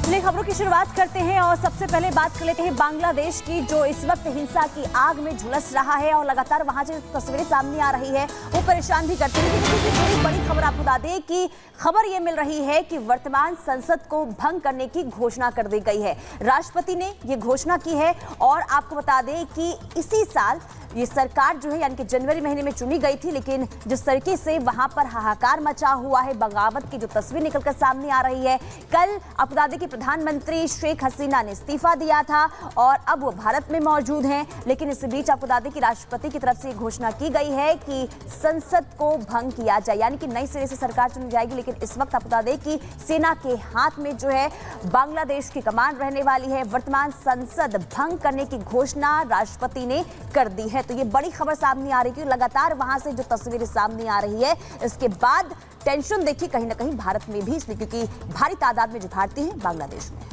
चलिए खबरों की शुरुआत करते हैं और सबसे पहले बात कर लेते हैं बांग्लादेश की, जो इस वक्त हिंसा की आग में झुलस रहा है और लगातार वहां से तस्वीरें सामने आ रही है वो परेशान भी करती है। लेकिन इससे जुड़ी बड़ी खबर आपको बता दें कि खबर ये मिल रही है कि वर्तमान संसद को भंग करने की घोषणा कर दी गई है। राष्ट्रपति ने ये घोषणा की है और आपको बता दें कि इसी साल ये सरकार जो है यानी कि जनवरी महीने में चुनी गई थी, लेकिन जिस तरीके से वहां पर हाहाकार मचा हुआ है, बगावत की जो तस्वीर निकलकर सामने आ रही है। कल आपको बता दें कि प्रधानमंत्री शेख हसीना ने इस्तीफा दिया था और अब वो भारत में मौजूद हैं, लेकिन इस बीच आपको बता दें कि राष्ट्रपति की तरफ से घोषणा की गई है कि संसद को भंग किया जाए, यानी कि नई सिरे से सरकार चुनी जाएगी। लेकिन इस वक्त आपको बता दें कि सेना के हाथ में जो है बांग्लादेश की कमान रहने वाली है। वर्तमान संसद भंग करने की घोषणा राष्ट्रपति ने कर दी है। तो ये बड़ी खबर सामने आ रही थी, लगातार वहां से जो तस्वीरें सामने आ रही है, इसके बाद टेंशन देखिए कहीं ना कहीं भारत में भी, इसलिए क्योंकि भारी तादाद में जो भारतीय हैं बांग्लादेश में।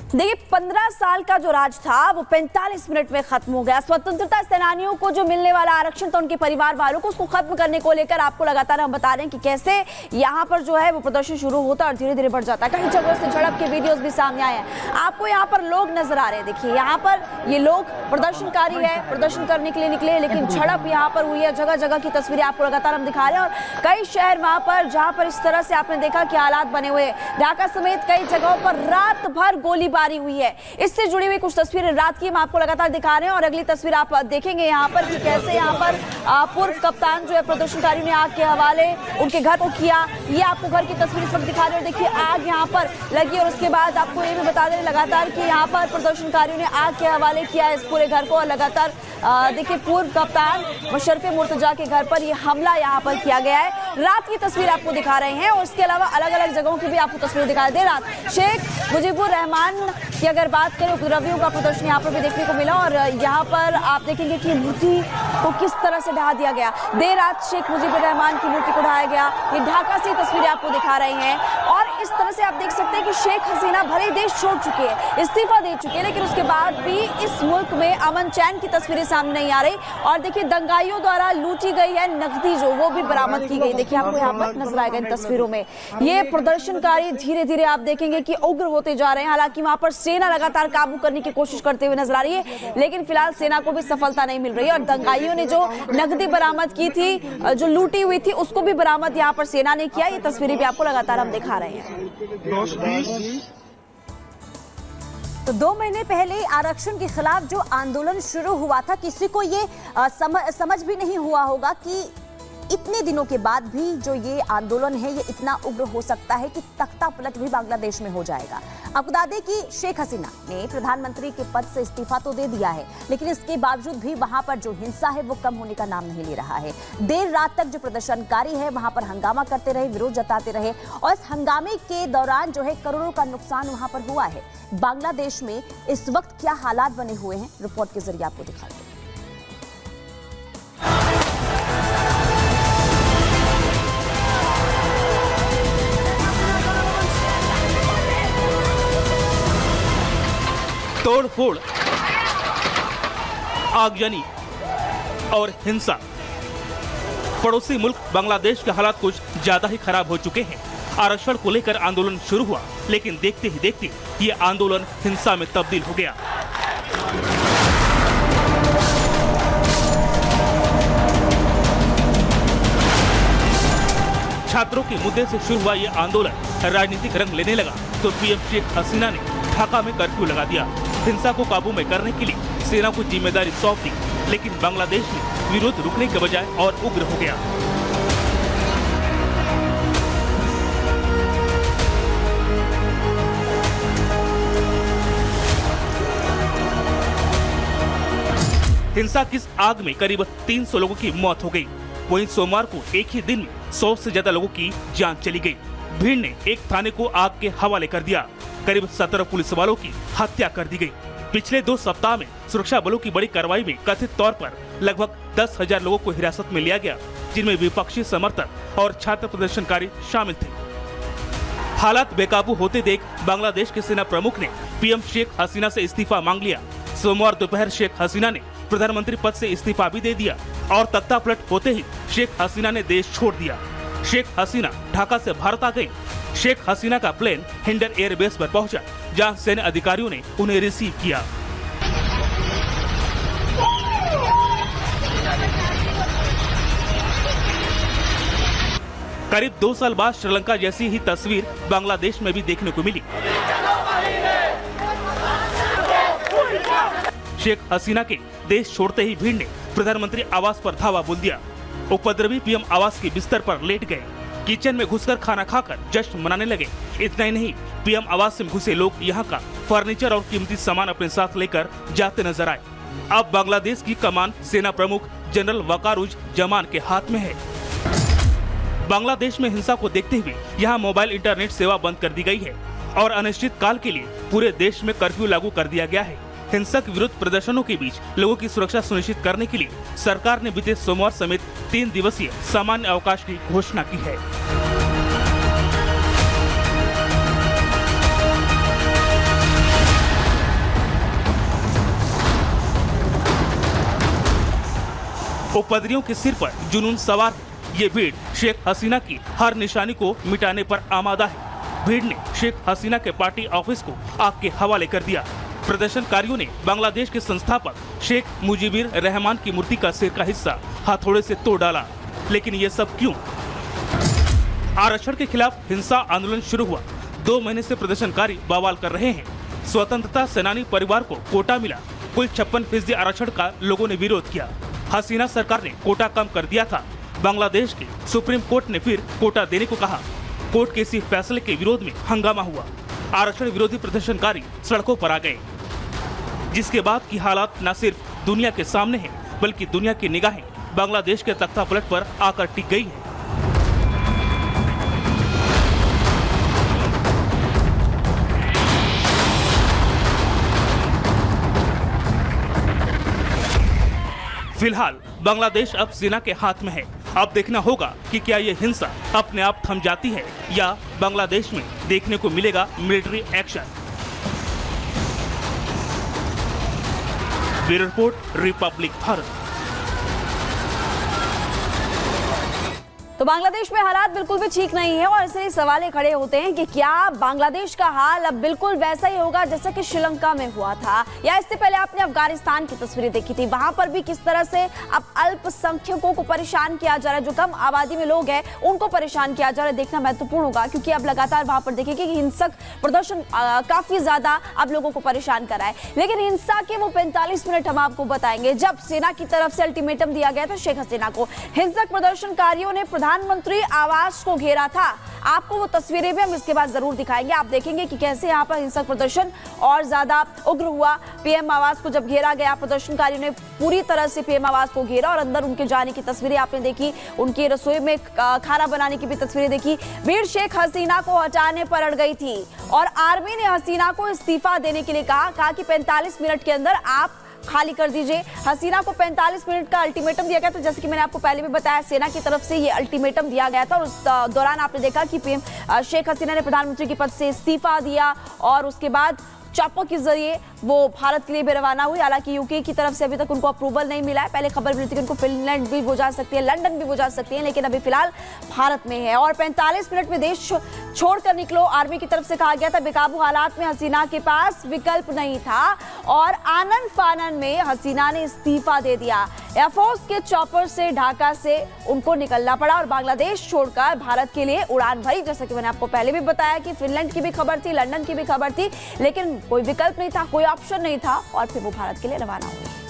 देखिए 15 साल का जो राज था वो 45 मिनट में खत्म हो गया। स्वतंत्रता सेनानियों को जो मिलने वाला आरक्षण था, उनके परिवार वालों को, उसको खत्म करने को लेकर आपको लगातार हम बता रहे हैं कि कैसे यहाँ पर जो है वो प्रदर्शन शुरू होता है और धीरे धीरे बढ़ जाता है। कई जगहों से झड़प के वीडियोस भी सामने आए हैं। आपको यहाँ पर लोग नजर आ रहे हैं, देखिए यहाँ पर ये लोग प्रदर्शनकारी है, प्रदर्शन करने के लिए निकले, लेकिन झड़प यहाँ पर हुई है। जगह जगह की तस्वीरें आपको लगातार हम दिखा रहे हैं और कई शहर वहां पर जहां पर इस तरह से आपने देखा कि हालात बने हुए, ढाका समेत कई जगहों पर रात भर गोलीबारी हुई है। इससे जुड़ी हुई कुछ तस्वीरें रात की हम आपको लगातार दिखा रहे हैं और अगली तस्वीर आप देखेंगे यहाँ पर कि कैसे यहाँ पर पूर्व कप्तान जो है प्रदर्शनकारियों ने आग के हवाले उनके घर को किया। ये आपको घर की तस्वीर इस वक्त दिखा रहे हैं। देखिए आग यहाँ पर लगी और उसके बाद आपको ये भी बता दें लगातार कि यहाँ पर प्रदर्शनकारियों ने आग के हवाले किया इस पूरे घर को और लगातार देखिए पूर्व कप्तान मुशर्रफ मुर्तजा के घर पर यह हमला यहाँ पर किया गया है। रात की तस्वीर आपको दिखा रहे हैं और इसके अलावा अलग अलग जगहों की भी आपको तस्वीर दिखा दे। रात शेख मुजीबुर रहमान की अगर बात करें, उपद्रवियों का प्रदर्शन यहाँ पर भी देखने को मिला और यहाँ पर आप देखेंगे कि मूर्ति को किस तरह से ढहा दिया गया। देर रात शेख मुजीबुर रहमान की मूर्ति को ढहाया गया। ये ढाका से तस्वीरें आपको दिखा रहे हैं और इस तरह से आप देख सकते हैं कि शेख हसीना भले देश छोड़ चुके हैं, इस्तीफा दे चुके हैं, लेकिन उसके बाद भी इस मुल्क में अमन चैन की तस्वीरें सामने नहीं आ रही। और देखिए दंगाइयों द्वारा लूटी गई है नकदी जो वो भी बरामद की गई। देखिए आपको यहाँ पर नजर आएगा इन तस्वीरों में। ये प्रदर्शनकारी धीरे धीरे आप देखेंगे कि उग्र होते जा रहे हैं। हालांकि वहां पर सेना लगातार काबू करने की कोशिश करते हुए नजर आ रही है, लेकिन फिलहाल सेना को भी सफलता नहीं मिल रही है और दंगाइयों ने जो नकदी बरामद की थी, जो लूटी हुई थी, उसको भी बरामद यहाँ पर सेना ने किया। ये तस्वीरें भी आपको लगातार हम दिखा रहे हैं। तो 2 महीने पहले आरक्षण के खिलाफ जो आंदोलन शुरू हुआ था, किसी को ये समझ भी नहीं हुआ होगा कि इतने दिनों के बाद भी जो ये आंदोलन है ये इतना उग्र हो सकता है कि तख्ता पलट भी बांग्लादेश में हो जाएगा। आपको बता दें कि शेख हसीना ने प्रधानमंत्री के पद से इस्तीफा तो दे दिया है, लेकिन इसके बावजूद भी वहां पर जो हिंसा है वो कम होने का नाम नहीं ले रहा है। देर रात तक जो प्रदर्शनकारी है वहां पर हंगामा करते रहे, विरोध जताते रहे और इस हंगामे के दौरान जो है करोड़ों का नुकसान वहां पर हुआ है। बांग्लादेश में इस वक्त क्या हालात बने हुए हैं, रिपोर्ट के जरिए आपको दिखाते हैं। तोड़फोड़, आगजनी और हिंसा। पड़ोसी मुल्क बांग्लादेश के हालात कुछ ज्यादा ही खराब हो चुके हैं। आरक्षण को लेकर आंदोलन शुरू हुआ, लेकिन देखते ही देखते ये आंदोलन हिंसा में तब्दील हो गया। छात्रों के मुद्दे से शुरू हुआ ये आंदोलन राजनीतिक रंग लेने लगा तो पीएम शेख हसीना ने ढाका में कर्फ्यू लगा दिया। हिंसा को काबू में करने के लिए सेना को जिम्मेदारी सौंप दी, लेकिन बांग्लादेश में विरोध रुकने के बजाय और उग्र हो गया। हिंसा की इस आग में करीब 300 लोगों की मौत हो गई। वहीं सोमवार को एक ही दिन में 100 से ज्यादा लोगों की जान चली गई। भीड़ ने एक थाने को आग के हवाले कर दिया। करीब 17 पुलिस वालों की हत्या कर दी गई। पिछले 2 सप्ताह में सुरक्षा बलों की बड़ी कार्रवाई में कथित तौर पर लगभग 10,000 लोगों को हिरासत में लिया गया, जिनमें विपक्षी समर्थक और छात्र प्रदर्शनकारी शामिल थे। हालात बेकाबू होते देख बांग्लादेश के सेना प्रमुख ने पीएम शेख हसीना से इस्तीफा मांग लिया। सोमवार दोपहर शेख हसीना ने प्रधानमंत्री पद से इस्तीफा भी दे दिया और तख्तापलट होते ही शेख हसीना ने देश छोड़ दिया। शेख हसीना ढाका से भारत आ गई। शेख हसीना का प्लेन हिंडन एयरबेस पर पहुंचा, जहां सैन्य अधिकारियों ने उन्हें रिसीव किया। करीब 2 साल बाद श्रीलंका जैसी ही तस्वीर बांग्लादेश में भी देखने को मिली। शेख हसीना के देश छोड़ते ही भीड़ ने प्रधानमंत्री आवास पर धावा बोल दिया। उपद्रवी पीएम आवास के बिस्तर पर लेट गए, किचन में घुसकर खाना खाकर जश्न मनाने लगे। इतना ही नहीं, पीएम आवास में घुसे लोग यहाँ का फर्नीचर और कीमती सामान अपने साथ लेकर जाते नजर आए। अब बांग्लादेश की कमान सेना प्रमुख जनरल वकारुज जमान के हाथ में है। बांग्लादेश में हिंसा को देखते हुए यहाँ मोबाइल इंटरनेट सेवा बंद कर दी गई है और अनिश्चित काल के लिए पूरे देश में कर्फ्यू लागू कर दिया गया है। हिंसक विरोध प्रदर्शनों के बीच लोगों की सुरक्षा सुनिश्चित करने के लिए सरकार ने बीते सोमवार समेत 3 दिवसीय सामान्य अवकाश की घोषणा की है। उपद्रवियों के सिर पर जुनून सवार है। ये भीड़ शेख हसीना की हर निशानी को मिटाने पर आमादा है। भीड़ ने शेख हसीना के पार्टी ऑफिस को आग के हवाले कर दिया। प्रदर्शनकारियों ने बांग्लादेश के संस्थापक शेख मुजीबुर रहमान की मूर्ति का सिर का हिस्सा हथौड़े से तोड़ डाला। लेकिन ये सब क्यों? आरक्षण के खिलाफ हिंसा आंदोलन शुरू हुआ। 2 महीने से प्रदर्शनकारी बवाल कर रहे हैं। स्वतंत्रता सेनानी परिवार को कोटा मिला। कुल 56% आरक्षण का लोगों ने विरोध किया। हसीना सरकार ने कोटा कम कर दिया था। बांग्लादेश के सुप्रीम कोर्ट ने फिर कोटा देने को कहा। कोर्ट के इसी फैसले के विरोध में हंगामा हुआ। आरक्षण विरोधी प्रदर्शनकारी सड़कों पर आ गए, जिसके बाद की हालात न सिर्फ दुनिया के सामने है, बल्कि दुनिया की निगाहें बांग्लादेश के तख्ता पलट पर आकर टिक गई है। फिलहाल बांग्लादेश अब सेना के हाथ में है। अब देखना होगा कि क्या ये हिंसा अपने आप थम जाती है या बांग्लादेश में देखने को मिलेगा military action. Bureau report, Republic Bharat. तो बांग्लादेश में हालात बिल्कुल भी ठीक नहीं है और इसलिए सवाल खड़े होते हैं कि क्या बांग्लादेश का हाल अब बिल्कुल वैसा ही होगा जैसा कि श्रीलंका में हुआ था, या इससे पहले आपने अफगानिस्तान की तस्वीरें देखी थी, वहां पर भी किस तरह से अब अल्पसंख्यकों को परेशान किया जा रहा है, जो कम आबादी में लोग हैं उनको परेशान किया जा रहा है। देखना महत्वपूर्ण होगा क्योंकि अब लगातार वहां पर देखिए कि हिंसक प्रदर्शन काफी ज्यादा अब लोगों को परेशान कर रहा है। लेकिन हिंसा के वो 45 मिनट हम आपको बताएंगे जब सेना की तरफ से अल्टीमेटम दिया गया था शेख हसीना को। हिंसक प्रदर्शनकारियों ने प्रधानमंत्री आवास को घेरा था। आपको वो तस्वीरें भी हम इसके बाद जरूर दिखाएंगे। आप देखेंगे कि कैसे यहाँ पर हिंसक प्रदर्शन और ज्यादा उग्र हुआ। पीएम आवास को जब घेरा गया, प्रदर्शनकारियों ने पूरी तरह से पीएम आवास को घेरा और अंदर उनके जाने की तस्वीरें आपने देखी, उनकी रसोई में खाना बनाने की भी तस्वीरें देखी। भीड़ शेख हसीना को हटाने पर अड़ गई थी और आर्मी ने हसीना को इस्तीफा देने के लिए कहा कि 45 मिनट के अंदर आप खाली कर दीजिए। हसीना को 45 मिनट का अल्टीमेटम दिया गया था, जैसे कि मैंने आपको पहले भी बताया, सेना की तरफ से ये अल्टीमेटम दिया गया था और उस दौरान आपने देखा कि पीएम शेख हसीना ने प्रधानमंत्री के पद से इस्तीफा दिया और उसके बाद चॉपर के जरिए वो भारत के लिए भी रवाना हुई। हालांकि यूके की तरफ से अभी तक उनको अप्रूवल नहीं मिला है। पहले खबर मिली थी कि उनको फिनलैंड भी वो जा सकती है, लंदन भी वो जा सकती है, लेकिन अभी फिलहाल भारत में है और 45 मिनट में देश छोड़कर निकलो, आर्मी की तरफ से कहा गया था। बेकाबू हालात में हसीना के पास विकल्प नहीं था और आनन फानन में हसीना ने इस्तीफा दे दिया। एयरफोर्स के चॉपर से ढाका से उनको निकलना पड़ा और बांग्लादेश छोड़कर भारत के लिए उड़ान भरी। जैसा कि मैंने आपको पहले भी बताया कि फिनलैंड की भी खबर थी, लंदन की भी खबर थी, लेकिन कोई विकल्प नहीं था, कोई ऑप्शन नहीं था और फिर वो भारत के लिए रवाना हुई।